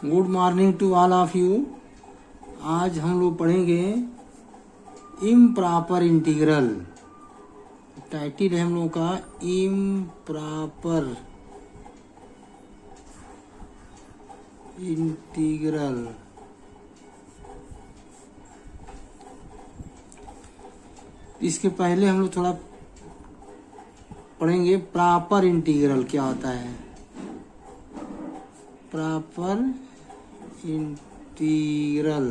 Good morning to all of you. आज हम लोग पढ़ेंगे इम्प्रॉपर इंटीग्रल। टाइटल है हम लोग का इम्प्रॉपर इंटीग्रल। इसके पहले हम लोग थोड़ा पढ़ेंगे प्रॉपर इंटीग्रल क्या होता है। प्रॉपर इंटीग्रल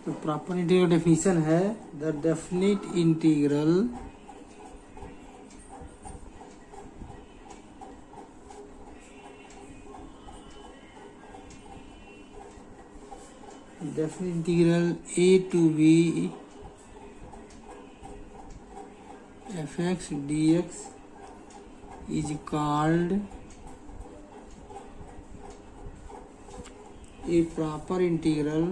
तो प्रॉपर इंटीग्रल डेफिनेशन है the definite integral a to b fx dx is called a proper integral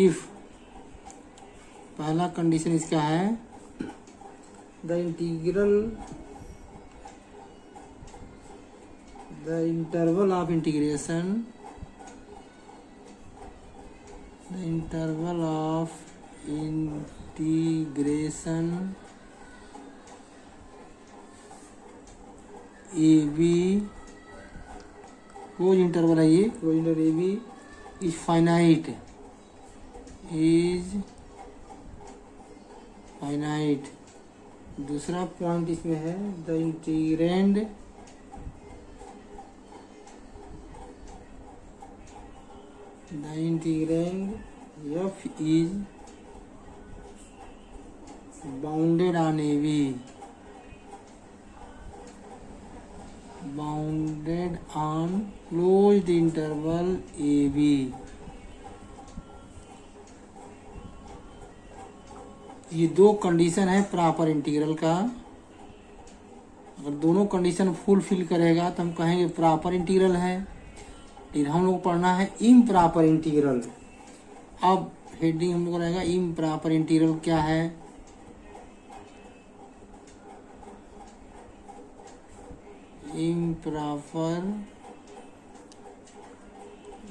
if पहला कंडीशन इसका है the interval of integration AB close interval है, ये close interval AB is finite. दूसरा point इसमें है the integrand f is bounded on AB, bounded on closed interval AB। ये दो कंडीशन है प्रॉपर इंटीग्रल का। अगर दोनों कंडीशन फुलफिल करेगा तो हम कहेंगे प्रॉपर इंटीग्रल है। फिर हम लोग पढ़ना है इम्प्रॉपर इंटीग्रल। अब हेडिंग हम लोग रहेगा इम्प्रॉपर इंटीग्रल क्या है। Improper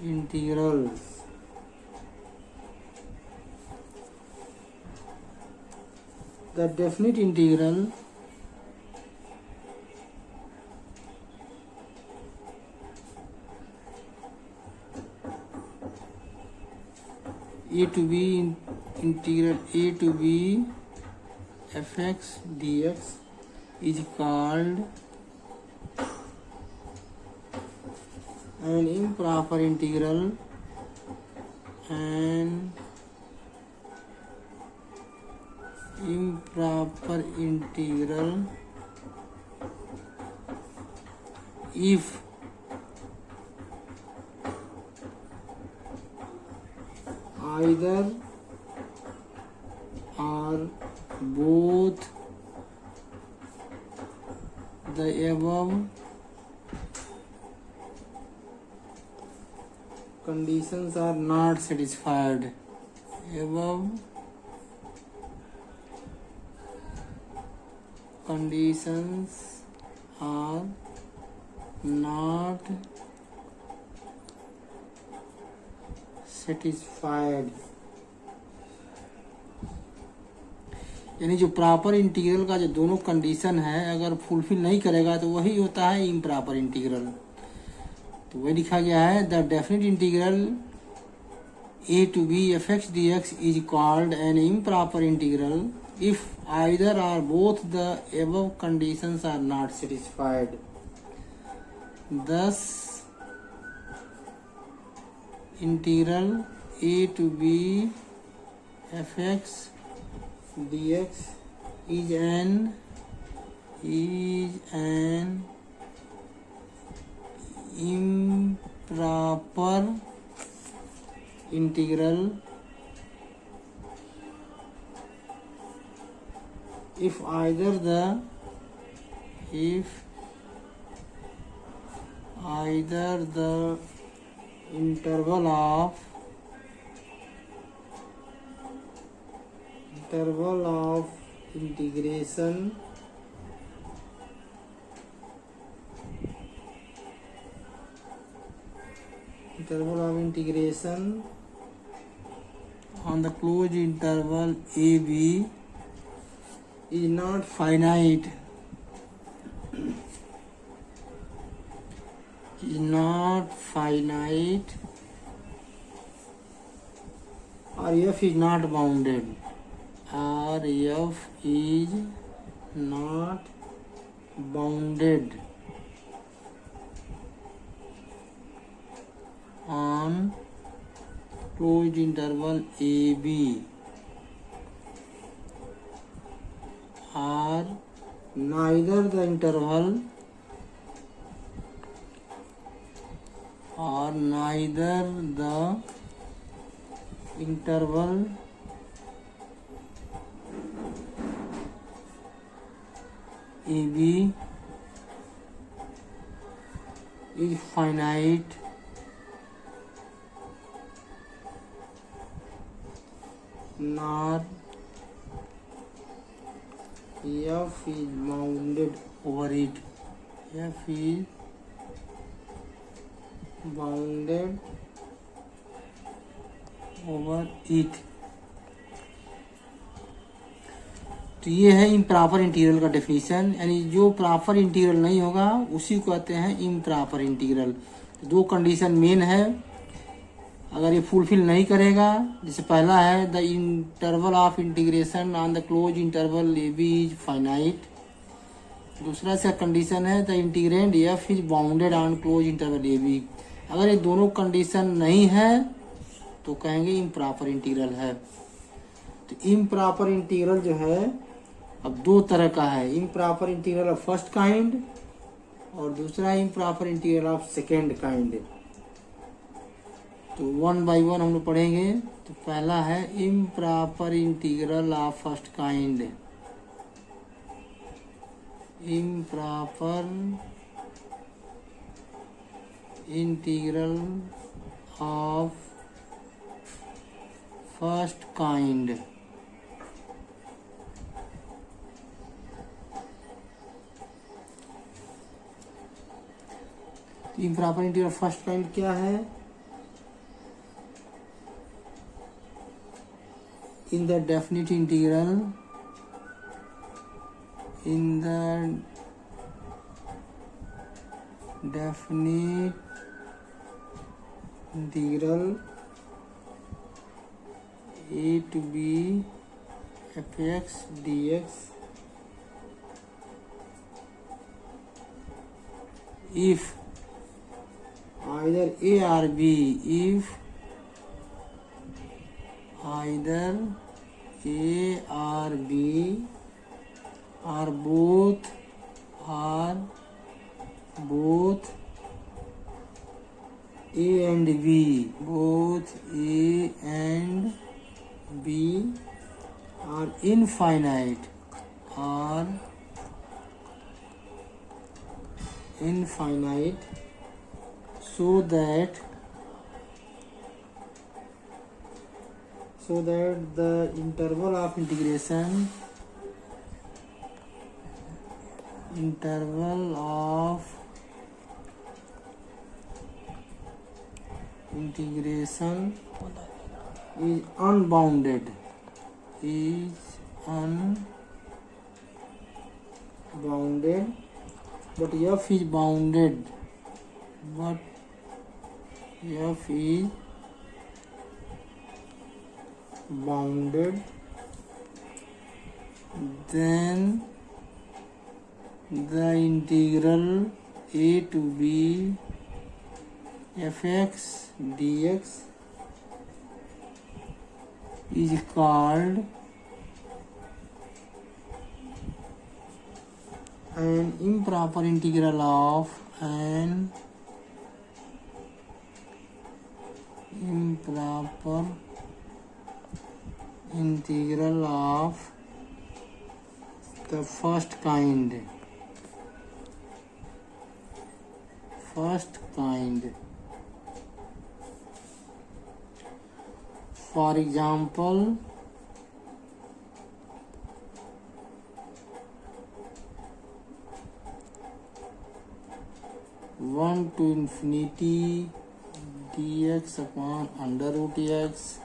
integral the definite integral a to b integral a to b fx dx is called an improper integral if either or both the above conditions are not satisfied। above conditions are not satisfied। यानी जो proper integral का जो दोनों condition है अगर fulfil नहीं करेगा तो वही होता है इम्प्रॉपर इंटीग्रल। तो वही लिखा गया है the definite integral a to b fx dx is called an improper integral if either or both the above conditions are not satisfied। Thus integral a to b fx dx is an improper integral if either the interval of integration on the closed interval AB is not finite, or F is not bounded, on closed interval AB, or neither the interval AB is finite, nor F is bounded over it. F is bounded over it. तो ये है improper integral का definition, यानी जो proper integral नहीं होगा उसी को कहते हैं इम्प्रॉपर इंटीग्रल। तो दो कंडीशन मेन है, अगर ये फुलफिल नहीं करेगा, जैसे पहला है the interval of integration on the close interval a b is finite, दूसरा इसका कंडीशन है the integrand f is bounded on close interval a b. अगर ये दोनों कंडीशन नहीं है तो कहेंगे इम्प्रॉपर इंटीग्रल है। तो इम्प्रॉपर इंटीग्रल जो है अब दो तरह का है, improper integral of first kind और दूसरा improper integral of second kind. तो वन बाय वन हम लोग पढ़ेंगे। तो पहला है improper integral of first kind. Improper integral of first kind. Improper integral of first kind क्या है? In the definite integral, a to b fx dx, if either a or b, if either a or b or both a and b, both a and b are infinite, so that the interval of integration is unbounded, but f is bounded, then the integral a to b fx dx is called an improper integral of the first kind. For example, one to infinity dx upon under root x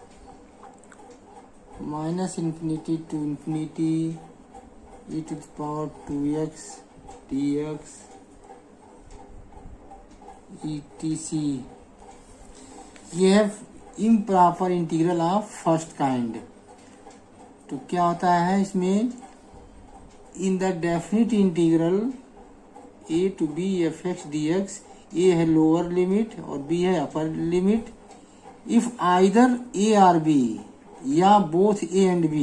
minus infinity to infinity e to the power 2x dx etc. ये है improper integral of first kind. तो क्या होता है इसमें, in the definite integral a to b F x D X, A है lower limit और b है upper limit. If either a और b या बोथ a एंड b,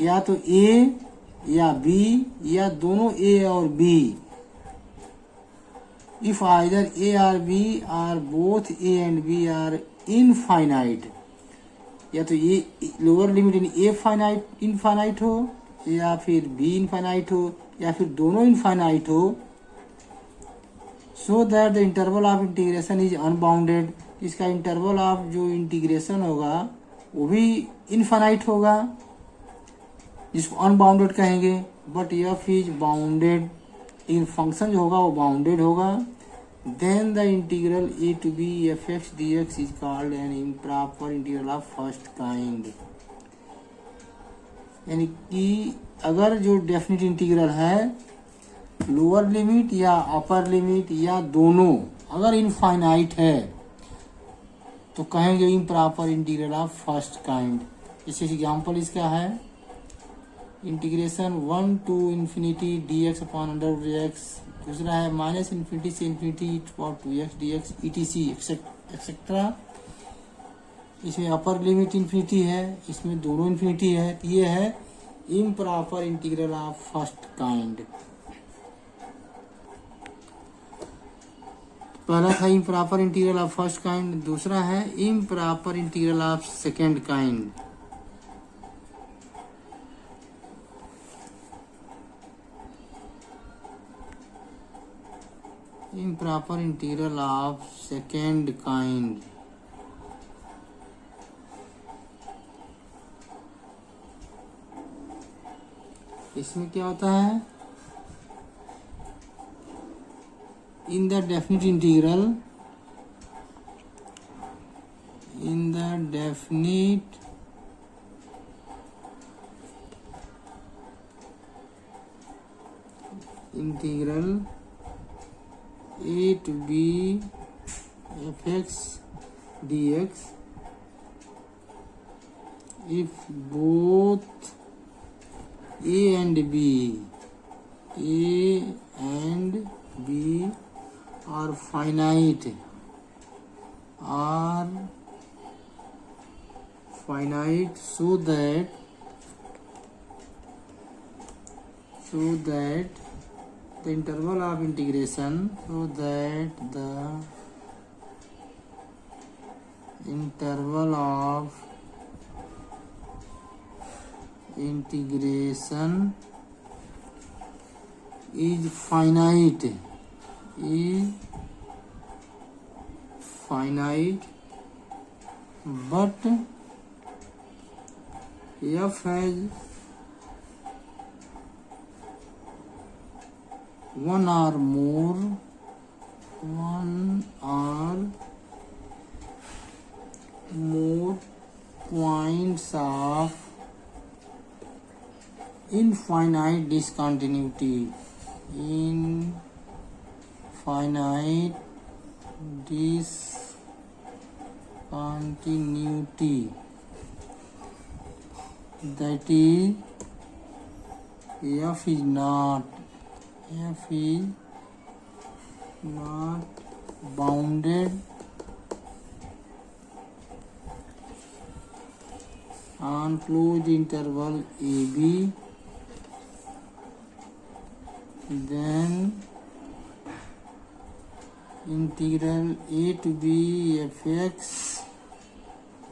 या तो a या b या दोनों a और b, if either a or b or both a and b are infinite, या तो ये lower limit in a finite infinite हो या फिर b इनफाइनाइट हो या फिर दोनों इनफाइनाइट हो, so that the interval of integration is unbounded, इसका इंटरवल ऑफ जो इंटीग्रेशन होगा वो भी इनफाइनाइट होगा, जिसको अनबाउंडेड कहेंगे। बट एफ इज बाउंडेड, इन फंक्शन जो होगा वो बाउंडेड होगा। Then the integral a to b f x D x is called an improper integral of first kind. यानी कि अगर जो डेफिनिट इंटीग्रल है लोअर लिमिट या अपर लिमिट या दोनों अगर इनफाइनाइट है तो कहेंगे improper integral of first kind. इस एग्जाम्पल इसका है integration 1 to infinity d x upon under root x, दूसरा है माइनस इन्फिनिटी से infinity to x D x e t c etcetera. इसमें अपर लिमिट इन्फिनिटी है, इसमें दोनों इन्फिनिटी है, तो ये है improper integral of first kind. पहला था improper integral of first kind, दूसरा है improper integral of second kind. Improper integral of second kind, इसमें क्या होता है, इन the definite integral, in the definite integral a to b fx dx, if both a and b are finite, so that the interval of integration, so that the interval of integration is finite, but f has one or more points of infinite discontinuity, that is f is not bounded on closed interval AB, then integral a to b fx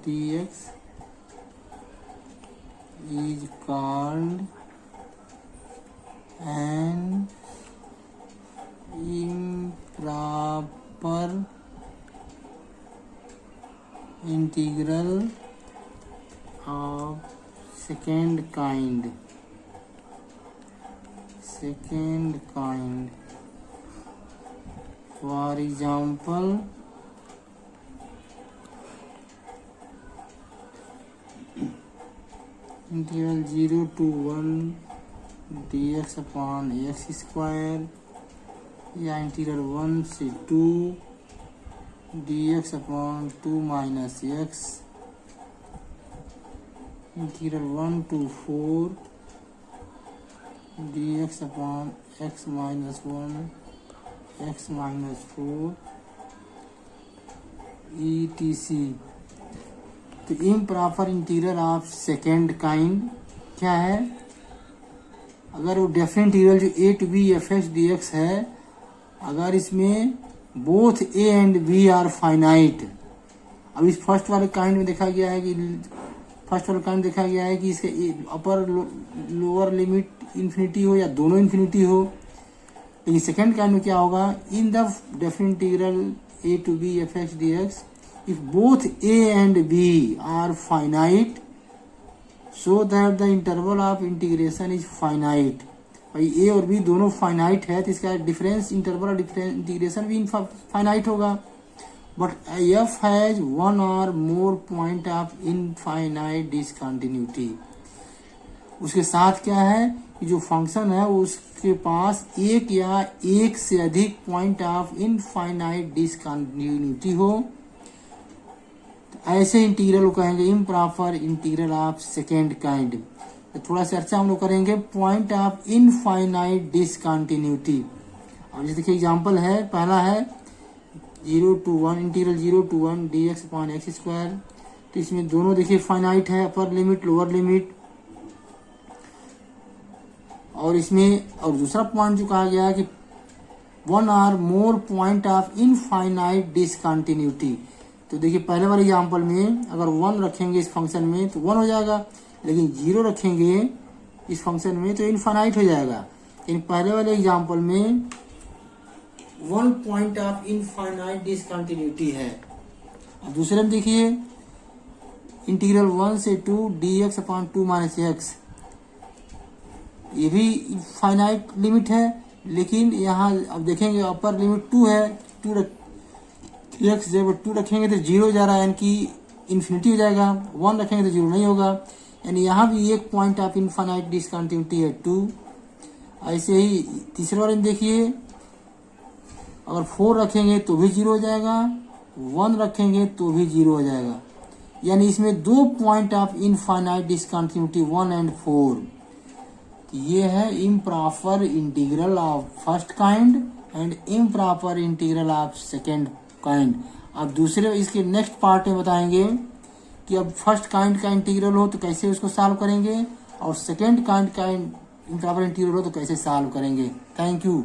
dx is called an improper integral of second kind for example integral 0 to 1 dx upon x square, या integral 1 से 2 dx upon 2 minus x, integral 1 to 4 dx upon x minus 1 x minus 4 etc। तो improper integral of second kind क्या है? अगर वो definite integral जो a to b f(x) dx है, अगर इसमें both a and b are finite. अब इस फर्स्ट वाले काइंड में देखा गया है कि इसके अपर लोअर लिमिट इन्फिनिटी हो या दोनों इन्फिनिटी हो। लेकिन सेकेंड काइंड में क्या होगा? In the definite integral a to b f(x) dx if both a and b are finite so that the interval of integration is finite। भाई a और b दोनों फाइनाइट है तो इसका डिफरेंस इंटरवल और इंटीग्रेशन भी फाइनाइट होगा। But f has one और मोर पॉइंट ऑफ इनफाइनाइट डिसकंटिन्यूटी। उसके साथ क्या है कि जो फंक्शन है उसके पास एक या एक से अधिक पॉइंट ऑफ इनफाइनाइट डिसकंटिन्यूटी हो, ऐसे इंटीग्रल को कहेंगे improper integral of second kind. तो थोड़ा चर्चा हम लोग करेंगे पॉइंट ऑफ इनफाइनाइट डिसकंटिन्यूटी। और जैसे देखिए एग्जांपल है, पहला है 0 to 1 integral 0 to 1 dx upon x square. तो इसमें दोनों देखिए फाइनाइट है, अपर लिमिट लोअर लिमिट। और इसमें और दूसरा पॉइंट जो कहा गया है कि one or more point of infinite discontinuity. तो देखिए पहले वाले एग्जांपल में अगर 1 रखेंगे इस फंक्शन में तो 1 हो जाएगा, लेकिन 0 रखेंगे इस फंक्शन में तो इनफाइनाइट हो जाएगा। लेकिन पहले वाले एग्जांपल में 1 पॉइंट ऑफ इनफाइनाइट डिसकंटिन्यूटी है। अब दूसरे में देखिए इंटीग्रल 1 से 2 dx अपॉन 2 माइनस एक्स, ये भी फाइनाइट लिमिट है, लेकिन यहाँ अब देखेंगे अपर लिमिट 2 है, 2 एक्स जब 2 रखेंगे तो 0 जा रहा है, यानी कि इन्फिनिटी हो जाएगा। 1 रखेंगे तो 0 नहीं होगा, यानी यहाँ भी एक पॉइंट ऑफ इनफाइनाइट डिसकंटिन्यूटी है 2। ऐसे ही तीसरे वाले में देखिए अगर 4 रखेंगे तो भी 0 हो जाएगा, 1 रखेंगे तो भी 0 हो जाएगा, यानी इसमें 2 point of infinite discontinuity 1 and 4। ये है improper integral of first kind and improper integral of second kind. अब दूसरे इसके नेक्स्ट पार्ट में बताएंगे कि अब फर्स्ट काइंड का इंटीग्रल हो तो कैसे उसको सॉल्व करेंगे, और सेकेंड काइंड का इम्प्रॉपर इंटीग्रल हो तो कैसे सॉल्व करेंगे। Thank you.